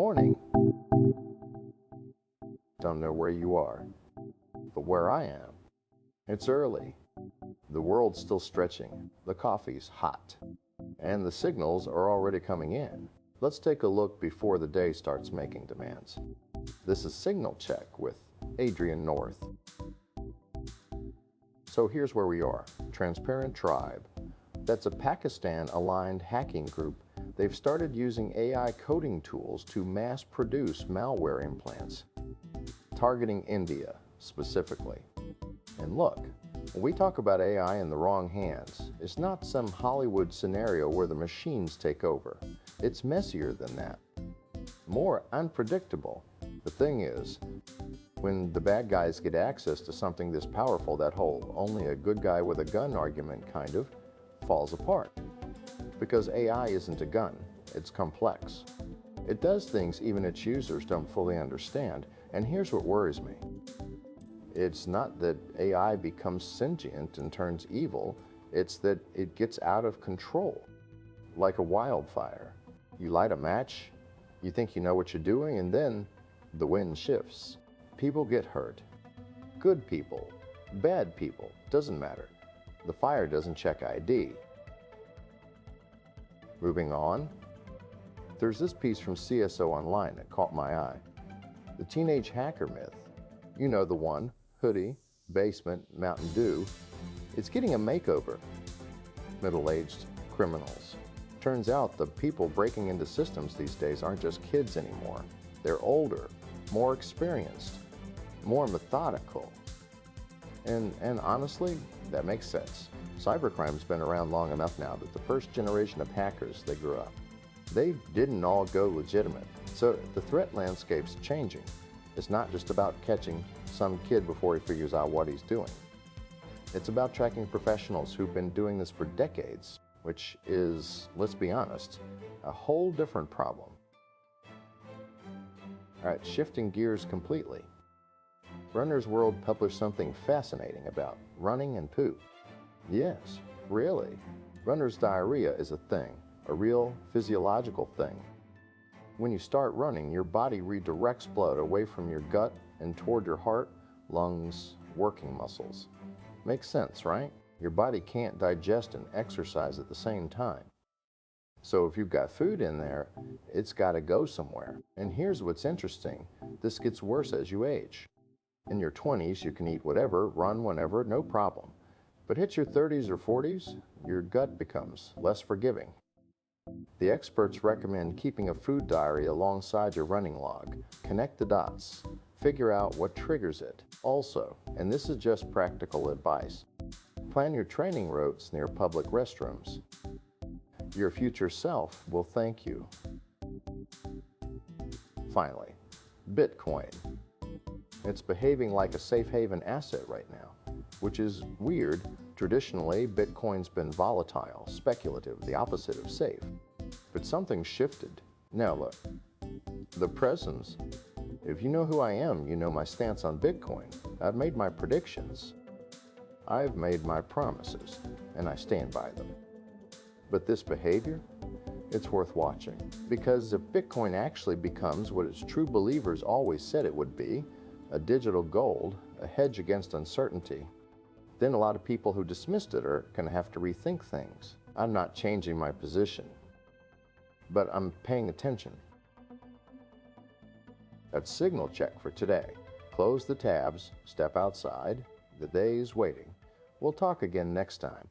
morning. Don't know where you are, but where I am, it's early. The world's still stretching, the coffee's hot, and the signals are already coming in. Let's take a look before the day starts making demands. This is Signal Check with Adrian North. So here's where we are. Transparent Tribe. That's a Pakistan-aligned hacking group. They've started using AI coding tools to mass-produce malware implants, targeting India specifically. And look, when we talk about AI in the wrong hands, it's not some Hollywood scenario where the machines take over. It's messier than that, more unpredictable. The thing is, when the bad guys get access to something this powerful, that whole only a good guy with a gun argument kind of falls apart. Because AI isn't a gun, it's complex. It does things even its users don't fully understand, and here's what worries me. It's not that AI becomes sentient and turns evil, it's that it gets out of control, like a wildfire. You light a match, you think you know what you're doing, and then the wind shifts. People get hurt. Good people, bad people, doesn't matter. The fire doesn't check ID. Moving on, there's this piece from CSO Online that caught my eye. The teenage hacker myth. You know the one, hoodie, basement, Mountain Dew. It's getting a makeover. Middle-aged criminals. Turns out the people breaking into systems these days aren't just kids anymore. They're older, more experienced, more methodical. And honestly, that makes sense. Cybercrime's been around long enough now that the first generation of hackers, they grew up. They didn't all go legitimate. So the threat landscape's changing. It's not just about catching some kid before he figures out what he's doing. It's about tracking professionals who've been doing this for decades, which is, let's be honest, a whole different problem. All right, shifting gears completely. Runner's World published something fascinating about running and poop. Yes, really. Runner's diarrhea is a thing, a real physiological thing. When you start running, your body redirects blood away from your gut and toward your heart, lungs, working muscles. Makes sense, right? Your body can't digest and exercise at the same time. So if you've got food in there, it's got to go somewhere. And here's what's interesting. This gets worse as you age. In your 20s, you can eat whatever, run whenever, no problem. But hit your 30s or 40s, your gut becomes less forgiving. The experts recommend keeping a food diary alongside your running log. Connect the dots. Figure out what triggers it. Also, and this is just practical advice, plan your training routes near public restrooms. Your future self will thank you. Finally, Bitcoin. It's behaving like a safe haven asset right now, which is weird. Traditionally, Bitcoin's been volatile, speculative, the opposite of safe. But something shifted. Now look, the presence. If you know who I am, you know my stance on Bitcoin. I've made my predictions. I've made my promises, and I stand by them. But this behavior, it's worth watching. Because if Bitcoin actually becomes what its true believers always said it would be, a digital gold, a hedge against uncertainty, then a lot of people who dismissed it are going to have to rethink things. I'm not changing my position, but I'm paying attention. That's Signal Check for today. Close the tabs, step outside. The day's waiting. We'll talk again next time.